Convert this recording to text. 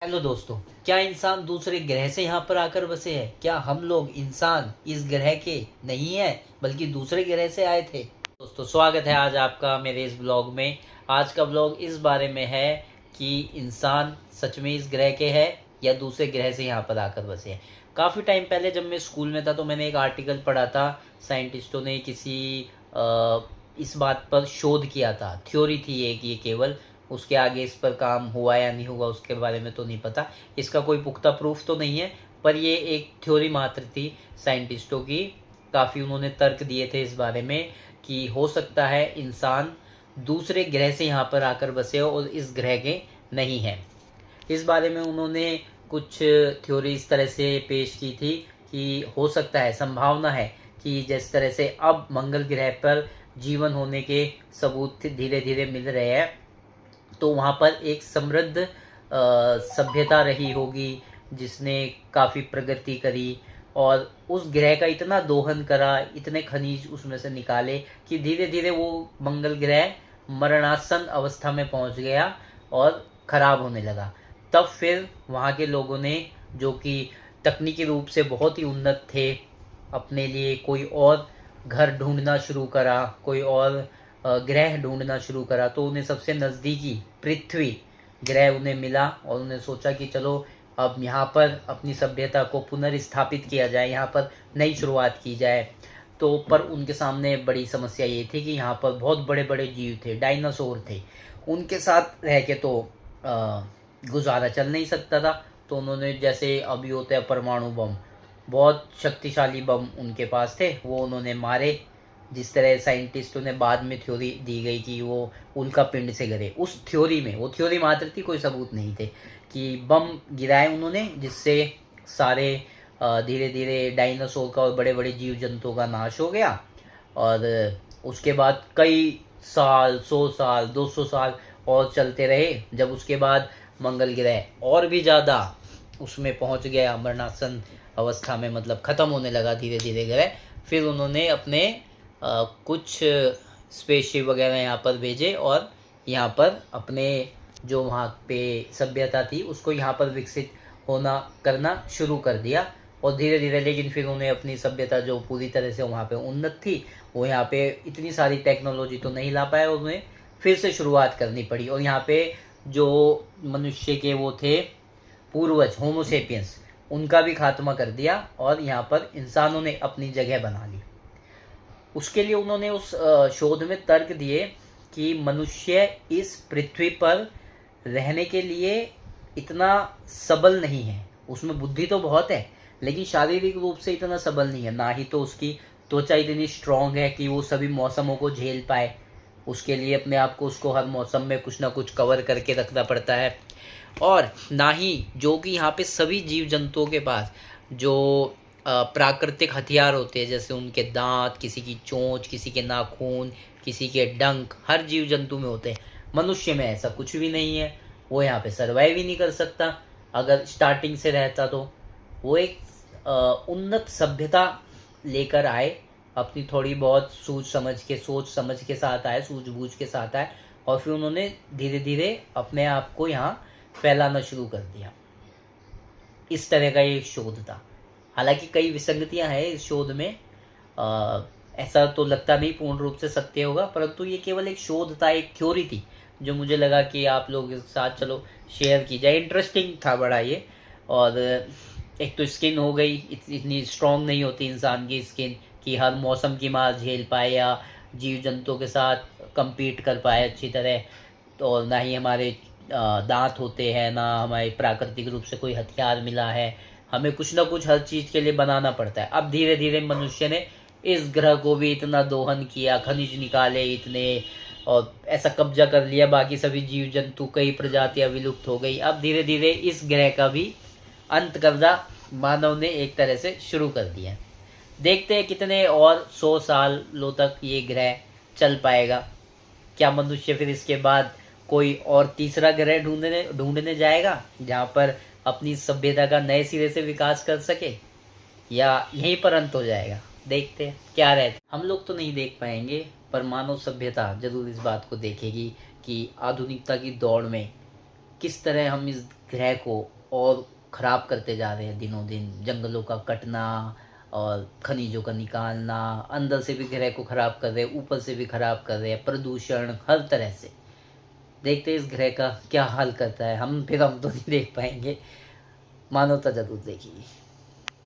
Hello दोस्तों, क्या इंसान दूसरे ग्रह से यहाँ पर आकर बसे हैं? क्या हम लोग इंसान इस ग्रह के नहीं हैं बल्कि दूसरे ग्रह से आए थे? दोस्तों, स्वागत है आज आपका मेरे इस ब्लॉग में। आज का ब्लॉग इस बारे में है कि इंसान सच में इस ग्रह के हैं या दूसरे ग्रह से यहाँ पर आकर बसे हैं। काफ़ी टाइम पहले जब मैं स्कूल में था तो मैंने एक आर्टिकल पढ़ा था। साइंटिस्टों ने इस बात पर शोध किया था। थ्योरी थी एक, ये केवल उसके आगे इस पर काम हुआ या नहीं हुआ उसके बारे में तो नहीं पता। इसका कोई पुख्ता प्रूफ तो नहीं है, पर ये एक थ्योरी मात्र थी साइंटिस्टों की। काफ़ी उन्होंने तर्क दिए थे इस बारे में कि हो सकता है इंसान दूसरे ग्रह से यहाँ पर आकर बसे हो और इस ग्रह के नहीं हैं। इस बारे में उन्होंने कुछ थ्योरी इस तरह से पेश की थी कि हो सकता है, संभावना है कि जिस तरह से अब मंगल ग्रह पर जीवन होने के सबूत धीरे धीरे मिल रहे हैं, तो वहाँ पर एक समृद्ध सभ्यता रही होगी जिसने काफ़ी प्रगति करी और उस ग्रह का इतना दोहन करा, इतने खनिज उसमें से निकाले कि धीरे धीरे वो मंगल ग्रह मरणासन अवस्था में पहुंच गया और ख़राब होने लगा। तब फिर वहाँ के लोगों ने, जो कि तकनीकी रूप से बहुत ही उन्नत थे, अपने लिए कोई और घर ढूंढना शुरू करा, कोई और ग्रह ढूंढना शुरू करा। तो उन्हें सबसे नज़दीकी पृथ्वी ग्रह उन्हें मिला और उन्हें सोचा कि चलो अब यहाँ पर अपनी सभ्यता को पुनर्स्थापित किया जाए, यहाँ पर नई शुरुआत की जाए। तो पर उनके सामने बड़ी समस्या ये थी कि यहाँ पर बहुत बड़े बड़े जीव थे, डायनासोर थे, उनके साथ रह के तो गुजारा चल नहीं सकता था। तो उन्होंने, जैसे अभी होते हैं परमाणु बम, बहुत शक्तिशाली बम उनके पास थे, वो उन्होंने मारे। जिस तरह साइंटिस्टों ने बाद में थ्योरी दी गई कि वो उल्का पिंड से गिरे, उस थ्योरी में, वो थ्योरी मात्र थी, कोई सबूत नहीं थे, कि बम गिराए उन्होंने जिससे सारे धीरे धीरे डायनासोर का और बड़े बड़े जीव जंतुओं का नाश हो गया। और उसके बाद कई साल, 100 साल, 200 साल और चलते रहे। जब उसके बाद मंगल ग्रह और भी ज़्यादा उसमें पहुंच गया मरणासन अवस्था में, मतलब ख़त्म होने लगा धीरे धीरे ग्रह, फिर उन्होंने अपने कुछ स्पेसशिप वगैरह यहाँ पर भेजे और यहाँ पर अपने जो वहाँ पे सभ्यता थी उसको यहाँ पर विकसित होना करना शुरू कर दिया। और धीरे धीरे, लेकिन फिर उन्हें अपनी सभ्यता जो पूरी तरह से वहाँ पे उन्नत थी, वो यहाँ पे इतनी सारी टेक्नोलॉजी तो नहीं ला पाए, उन्हें फिर से शुरुआत करनी पड़ी। और यहाँ पे जो मनुष्य के वो थे पूर्वज, होमोसेपियंस, उनका भी खात्मा कर दिया और यहाँ पर इंसानों ने अपनी जगह बना ली। उसके लिए उन्होंने उस शोध में तर्क दिए कि मनुष्य इस पृथ्वी पर रहने के लिए इतना सबल नहीं है। उसमें बुद्धि तो बहुत है लेकिन शारीरिक रूप से इतना सबल नहीं है। ना ही तो उसकी त्वचा इतनी स्ट्रांग है कि वो सभी मौसमों को झेल पाए। उसके लिए अपने आप को, उसको हर मौसम में कुछ ना कुछ कवर करके रखना पड़ता है। और ना ही जो कि यहाँ पे सभी जीव जंतुओं के पास जो प्राकृतिक हथियार होते हैं, जैसे उनके दांत, किसी की चोंच, किसी के नाखून, किसी के डंक, हर जीव जंतु में होते हैं। मनुष्य में ऐसा कुछ भी नहीं है। वो यहाँ पे सरवाइव ही नहीं कर सकता अगर स्टार्टिंग से रहता तो। वो एक उन्नत सभ्यता लेकर आए, अपनी थोड़ी बहुत सूझ समझ के, सोच समझ के साथ आए, सूझबूझ के साथ आए, और फिर उन्होंने धीरे धीरे अपने आप को यहाँ फैलाना शुरू कर दिया। इस तरह का एक शोध था। हालांकि कई विसंगतियां हैं इस शोध में, ऐसा तो लगता नहीं पूर्ण रूप से सत्य होगा, परंतु ये केवल एक शोध था, एक थ्योरी थी जो मुझे लगा कि आप लोगों के साथ चलो शेयर की जाए। इंटरेस्टिंग था बड़ा ये। और एक तो स्किन हो गई, इतनी स्ट्रांग नहीं होती इंसान की स्किन कि हर मौसम की मार झेल पाए या जीव जंतुओं के साथ compete कर पाए अच्छी तरह। तो और ना ही हमारे दांत होते हैं, ना हमारे प्राकृतिक रूप से कोई हथियार मिला है। हमें कुछ ना कुछ हर चीज़ के लिए बनाना पड़ता है। अब धीरे धीरे मनुष्य ने इस ग्रह को भी इतना दोहन किया, खनिज निकाले इतने, और ऐसा कब्जा कर लिया, बाकी सभी जीव जंतु, कई प्रजातियां विलुप्त हो गई। अब धीरे धीरे इस ग्रह का भी अंत करना मानव ने एक तरह से शुरू कर दिया। देखते हैं कितने और 100 सालों तक ये ग्रह चल पाएगा। क्या मनुष्य फिर इसके बाद कोई और तीसरा ग्रह ढूंढने जाएगा जहाँ पर अपनी सभ्यता का नए सिरे से विकास कर सके, या यहीं पर अंत हो जाएगा? देखते हैं क्या रहता। हम लोग तो नहीं देख पाएंगे, पर मानव सभ्यता जरूर इस बात को देखेगी कि आधुनिकता की दौड़ में किस तरह हम इस ग्रह को और ख़राब करते जा रहे हैं दिनों दिन। जंगलों का कटना और खनिजों का निकालना, अंदर से भी ग्रह को ख़राब कर रहे हैं, ऊपर से भी ख़राब कर रहे हैं, प्रदूषण हर तरह से। देखते हैं इस ग्रह का क्या हाल करता है। हम तो नहीं देख पाएंगे, मानवता ज़रूर देखेगी।